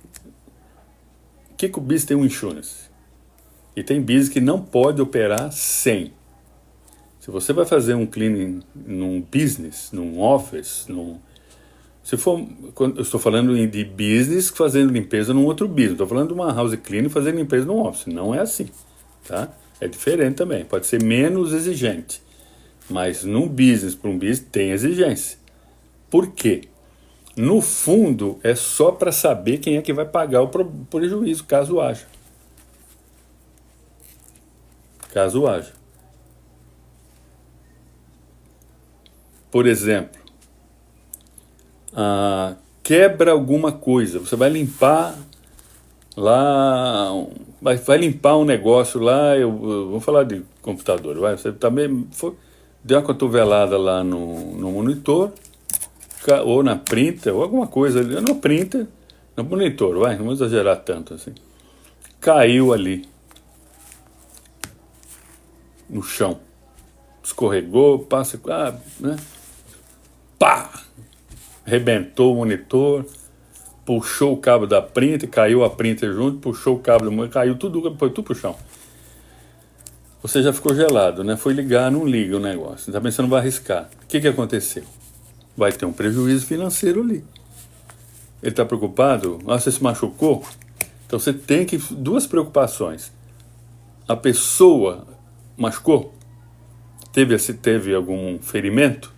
O que o business tem um insurance? E tem business que não pode operar sem. Se você vai fazer um cleaning num business, num office, se for, eu estou falando de business fazendo limpeza num outro business. Estou falando de uma house cleaning fazendo limpeza num office. Não é assim, tá? É diferente também. Pode ser menos exigente. Mas num business, para um business, tem exigência. Por quê? No fundo, é só para saber quem é que vai pagar o prejuízo, caso haja. Caso haja. Por exemplo, quebra alguma coisa. Você vai limpar lá, vai limpar um negócio lá, vou falar de computador, você também deu uma cotovelada lá no monitor, ou na printer, ou alguma coisa ali, no printer, no monitor, não vou exagerar tanto assim. Caiu ali no chão, escorregou, né? Pá! Arrebentou o monitor, puxou o cabo da printer, caiu a printer junto, puxou o cabo do monitor, caiu tudo, foi tudo pro chão. Você já ficou gelado, né? Foi ligar, não liga o negócio. Também você não vai arriscar. O que aconteceu? Vai ter um prejuízo financeiro ali. Ele está preocupado? Você se machucou? Então você tem duas preocupações. A pessoa machucou? Teve algum ferimento?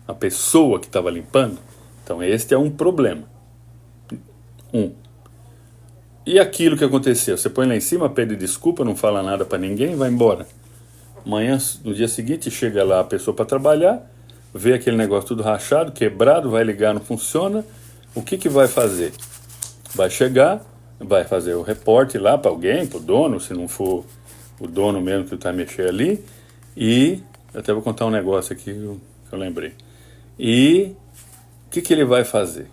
A pessoa que estava limpando? Então este é um problema. E aquilo que aconteceu? Você põe lá em cima, pede desculpa, não fala nada para ninguém, vai embora. Amanhã, no dia seguinte, chega lá a pessoa para trabalhar, vê aquele negócio tudo rachado, quebrado, vai ligar, não funciona. O que vai fazer? Vai chegar, vai fazer o reporte lá para alguém, para o dono, se não for o dono mesmo que está mexendo ali. E, eu até vou contar um negócio aqui que eu lembrei. E o que ele vai fazer?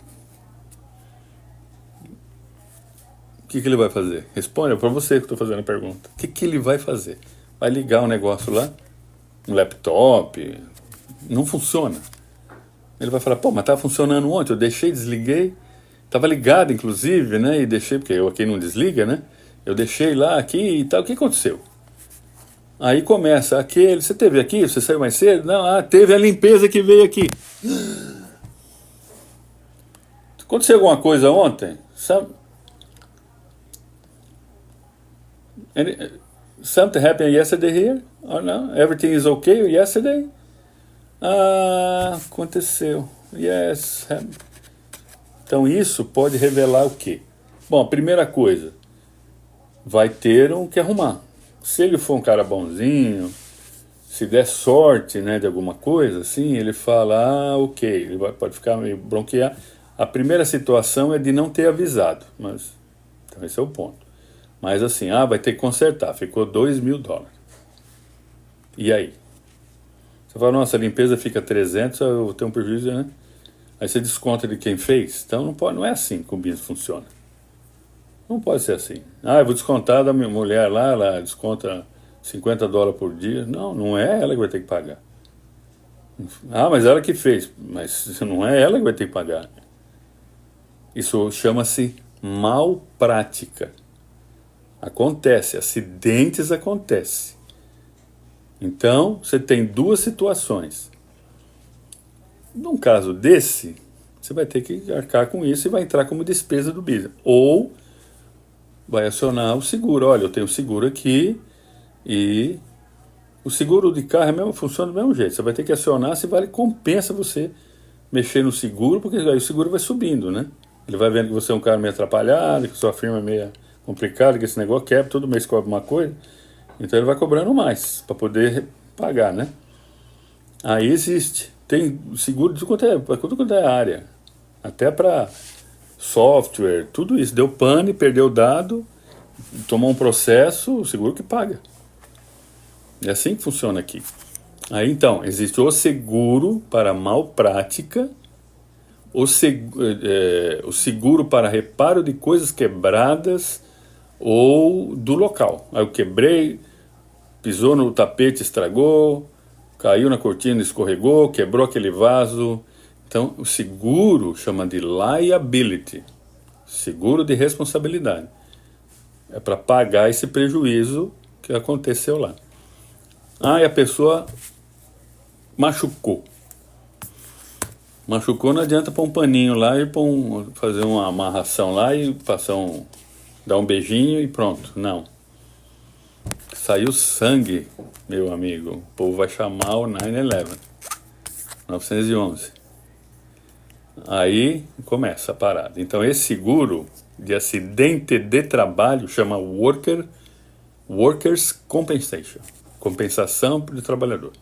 O que ele vai fazer? Responda, é para você que estou fazendo a pergunta. O que ele vai fazer? Vai ligar um negócio lá, um laptop, não funciona. Ele vai falar, mas estava funcionando ontem, eu deixei, desliguei, estava ligado inclusive, né, e deixei, porque eu aqui não desliga, né, eu deixei lá, aqui e tal, o que aconteceu? Aí começa, você teve aqui, você saiu mais cedo? Não, teve a limpeza que veio aqui. Aconteceu alguma coisa ontem? Something happened yesterday here? Or no? Everything is okay yesterday? Aconteceu. Yes. Então isso pode revelar o quê? Bom, a primeira coisa, vai ter que arrumar. Se ele for um cara bonzinho, se der sorte, né, de alguma coisa, assim, ele fala, ok, ele pode ficar meio bronquear. A primeira situação é de não ter avisado, mas então esse é o ponto. Mas assim, vai ter que consertar, ficou $2.000. E aí? Você fala, nossa, a limpeza fica 300, eu tenho um prejuízo, né? Aí você desconta de quem fez. Então não é assim que o business funciona. Não pode ser assim. Eu vou descontar da minha mulher lá, ela desconta $50 por dia. Não é ela que vai ter que pagar. Mas ela que fez. Mas não é ela que vai ter que pagar. Isso chama-se malprática. Acontece, acidentes acontecem. Então, você tem duas situações. Num caso desse, você vai ter que arcar com isso e vai entrar como despesa do business. Ou vai acionar o seguro. Olha, eu tenho seguro aqui e o seguro de carro funciona do mesmo jeito. Você vai ter que acionar se compensa você mexer no seguro, porque aí o seguro vai subindo, né? Ele vai vendo que você é um cara meio atrapalhado, que sua firma é meio complicada, que esse negócio quebra, todo mês cobra uma coisa. Então ele vai cobrando mais para poder pagar, né? Aí existe. Tem seguro de tudo quanto é área. Até para software, tudo isso. Deu pane, perdeu o dado, tomou um processo, o seguro que paga. É assim que funciona aqui. Aí então, existe o seguro para malprática, o seguro para reparo de coisas quebradas ou do local. Aí eu quebrei, pisou no tapete, estragou, caiu na cortina, escorregou, quebrou aquele vaso. Então, o seguro chama de liability, seguro de responsabilidade. É para pagar esse prejuízo que aconteceu lá. E a pessoa machucou. Machucou, não adianta pôr um paninho lá e fazer uma amarração lá e dar um beijinho e pronto. Não. Saiu sangue, meu amigo. O povo vai chamar o 911. 911. Aí começa a parada. Então esse seguro de acidente de trabalho chama Workers' Compensation. Compensação do trabalhador.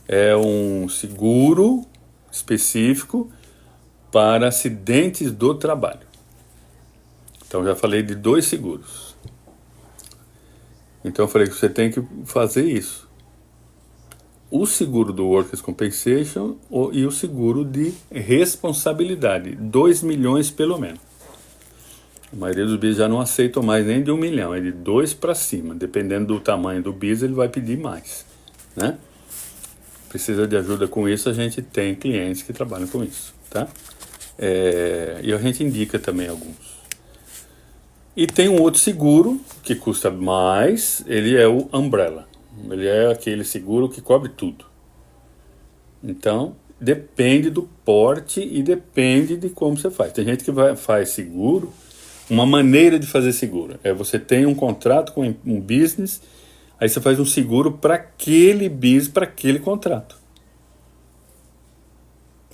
É um seguro específico para acidentes do trabalho. Então já falei de 2 seguros. Então eu falei que você tem que fazer isso. O seguro do Workers' Compensation e o seguro de responsabilidade. 2 milhões pelo menos. A maioria dos BIS já não aceitam mais nem de 1 milhão, é de 2 para cima. Dependendo do tamanho do BIS, ele vai pedir mais, né? Precisa de ajuda com isso, a gente tem clientes que trabalham com isso, tá? E a gente indica também alguns. E tem um outro seguro que custa mais, ele é o Umbrella. Ele é aquele seguro que cobre tudo. Então, depende do porte e depende de como você faz. Tem gente que faz seguro, uma maneira de fazer seguro. Você tem um contrato com um business, aí você faz um seguro para aquele business, para aquele contrato.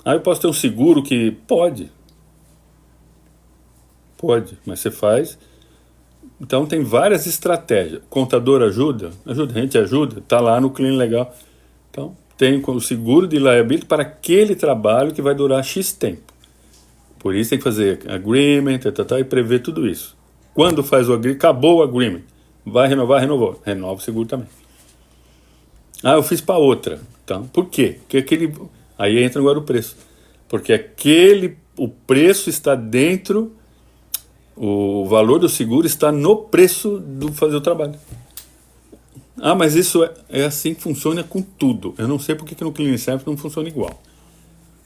Aí eu posso ter um seguro que pode, mas você faz. Então tem várias estratégias. Contador ajuda, a gente ajuda, está lá no Clean Legal. Então tem o seguro de liability para aquele trabalho que vai durar X tempo. Por isso tem que fazer agreement, e prever tudo isso. Quando faz o agreement, acabou o agreement, vai renovar, renovou, renova o seguro também. Eu fiz para outra. Então, por quê? Porque aí entra agora o preço. Porque o preço está dentro, o valor do seguro está no preço do fazer o trabalho. Mas isso é assim que funciona com tudo. Eu não sei porque que no Clean Service não funciona igual.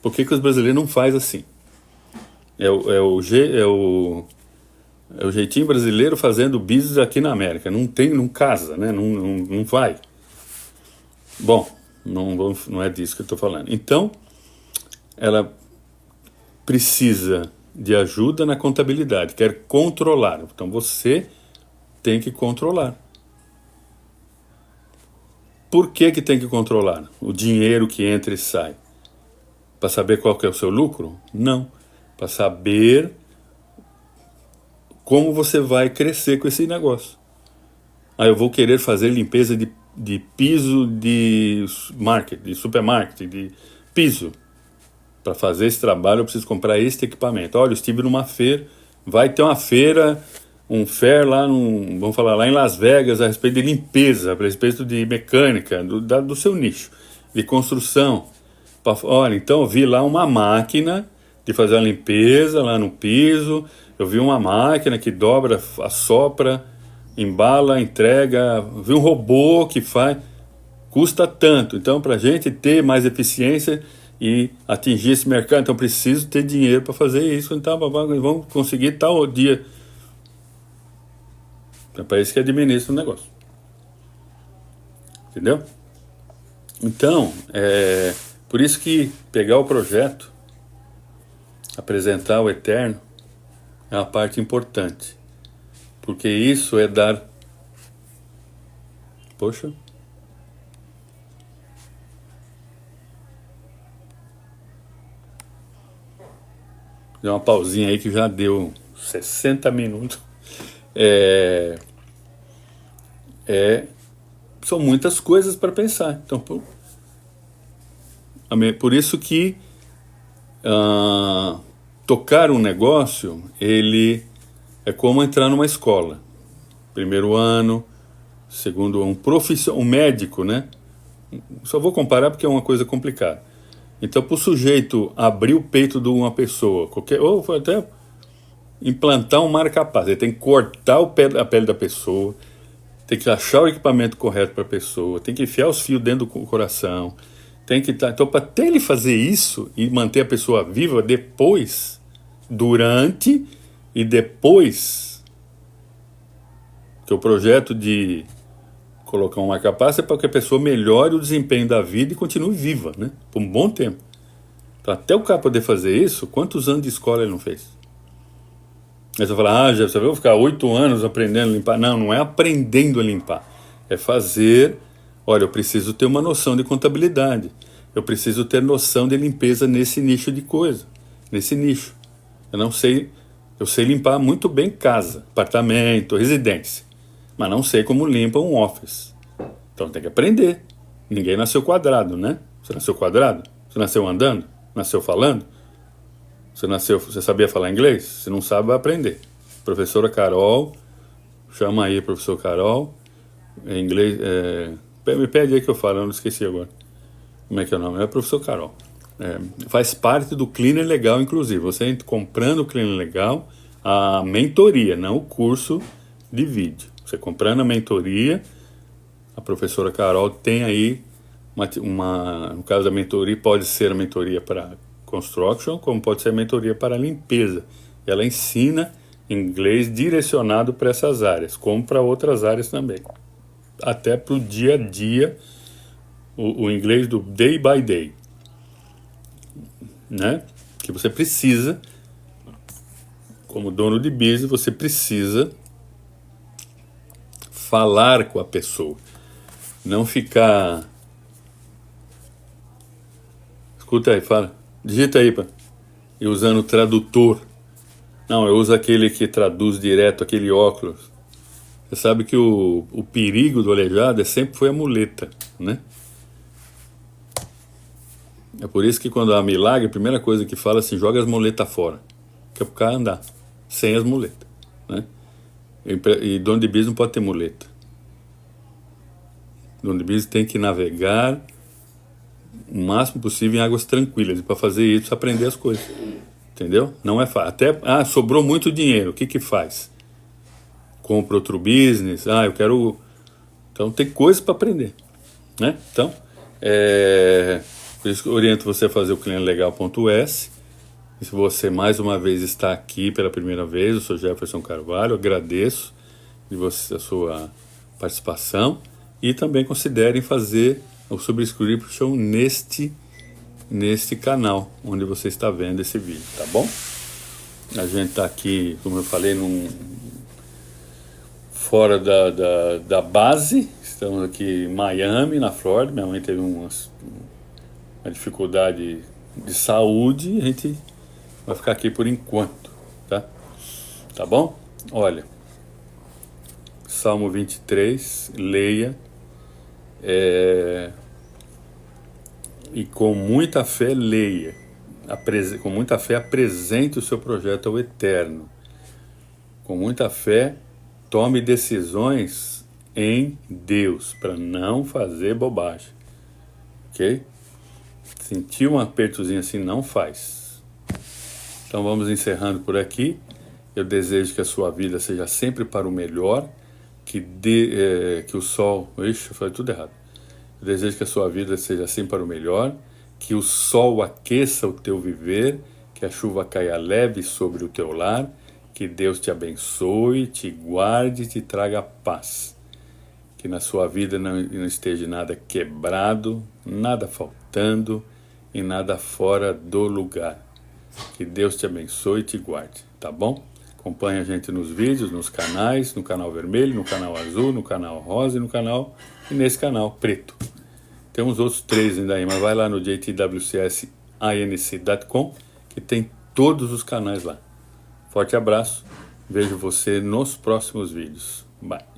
Por que os brasileiros não fazem assim? É o jeitinho brasileiro fazendo business aqui na América. Não casa, né? Não vai. Bom, não é disso que eu estou falando. Então, ela precisa de ajuda na contabilidade, quer controlar. Então, você tem que controlar. Por que tem que controlar? O dinheiro que entra e sai. Para saber qual que é o seu lucro? Não. Para saber como você vai crescer com esse negócio. Eu vou querer fazer limpeza de piso de supermarket, de piso. Para fazer esse trabalho eu preciso comprar este equipamento. Olha, eu estive numa feira, vai ter uma feira, um fair lá, vamos falar lá em Las Vegas, a respeito de limpeza, a respeito de mecânica, do seu nicho, de construção. Olha, então eu vi lá uma máquina de fazer a limpeza lá no piso, eu vi uma máquina que dobra, assopra, embala, entrega, vi um robô que faz, custa tanto. Então, para a gente ter mais eficiência e atingir esse mercado, então preciso ter dinheiro para fazer isso. Então, vamos conseguir tal dia. É para isso que administra o negócio. Entendeu? Então, por isso que pegar o projeto, apresentar o Eterno, é uma parte importante. Porque isso é dar... Poxa... Deu uma pausinha aí que já deu 60 minutos. São muitas coisas para pensar. Então, por isso que tocar um negócio, ele é como entrar numa escola. Primeiro ano, segundo, um médico, né? Só vou comparar porque é uma coisa complicada. Então, para o sujeito abrir o peito de uma pessoa, ou até implantar um marca-passo, ele tem que cortar a pele da pessoa, tem que achar o equipamento correto para a pessoa, tem que enfiar os fios dentro do coração, tem que então, para até ele fazer isso e manter a pessoa viva depois, durante e depois, que o projeto de colocar um marca-passo é para que a pessoa melhore o desempenho da vida e continue viva, né? Por um bom tempo. Então, até o cara poder fazer isso, quantos anos de escola ele não fez? Aí você fala, já você vai ficar 8 anos aprendendo a limpar. Não, não é aprendendo a limpar. É fazer, olha, eu preciso ter uma noção de contabilidade. Eu preciso ter noção de limpeza nesse nicho de coisa. Nesse nicho. Eu sei limpar muito bem casa, apartamento, residência. Mas não sei como limpa um office. Então tem que aprender. Ninguém nasceu quadrado, né? Você nasceu quadrado? Você nasceu andando? Nasceu falando? Você sabia falar inglês? Se não sabe, vai aprender. Professora Carol, chama aí, professor Carol. Em inglês, me pede aí que eu falo, eu não esqueci agora. Como é que é o nome? É professor Carol. Faz parte do Cleaner Legal, inclusive. Você comprando o Cleaner Legal, a mentoria, não o curso de vídeo. Você comprando a mentoria, a professora Carol tem aí no caso da mentoria, pode ser a mentoria para construction, como pode ser a mentoria para limpeza. Ela ensina inglês direcionado para essas áreas, como para outras áreas também. Até para o dia a dia, o inglês do day by day, né? Que você precisa, como dono de business, você precisa falar com a pessoa, não ficar... Escuta aí, fala, digita aí, e usando o tradutor. Não, eu uso aquele que traduz direto, aquele óculos. Você sabe que o perigo do aleijado sempre foi a muleta, né? É por isso que quando há milagre, a primeira coisa que fala é assim, joga as muletas fora, que é pro cara andar sem as muletas, né? E dono de business não pode ter muleta. Dono de business tem que navegar o máximo possível em águas tranquilas. E para fazer isso, precisa aprender as coisas. Entendeu? Não é fácil. Até, sobrou muito dinheiro. O que faz? Compra outro business. Eu quero... Então, tem coisas para aprender. Né? Então, por isso que eu oriento você a fazer o clientelegal.s. E se você mais uma vez está aqui pela primeira vez, eu sou Jefferson Carvalho, agradeço a sua participação e também considerem fazer o subscription neste canal onde você está vendo esse vídeo, tá bom? A gente está aqui, como eu falei, fora da base. Estamos aqui em Miami, na Flórida. Minha mãe teve uma dificuldade de saúde e a gente vai ficar aqui por enquanto, tá? Tá bom? Olha, Salmo 23, leia, e com muita fé leia, com muita fé apresente o seu projeto ao Eterno, com muita fé tome decisões em Deus, para não fazer bobagem, ok? Sentir um apertozinho assim, não faz. Então vamos encerrando por aqui. Eu desejo que a sua vida seja sempre para o melhor, que o sol... Ixi, eu falei tudo errado. Eu desejo que a sua vida seja sempre para o melhor, que o sol aqueça o teu viver, que a chuva caia leve sobre o teu lar, Que Deus te abençoe, te guarde e te traga paz. Que na sua vida não esteja nada quebrado, nada faltando e nada fora do lugar. Que Deus te abençoe e te guarde, tá bom? Acompanhe a gente nos vídeos, nos canais, no canal vermelho, no canal azul, no canal rosa e nesse canal preto. Tem uns outros 3 ainda aí, mas vai lá no jtwsinc.com que tem todos os canais lá. Forte abraço, vejo você nos próximos vídeos. Bye.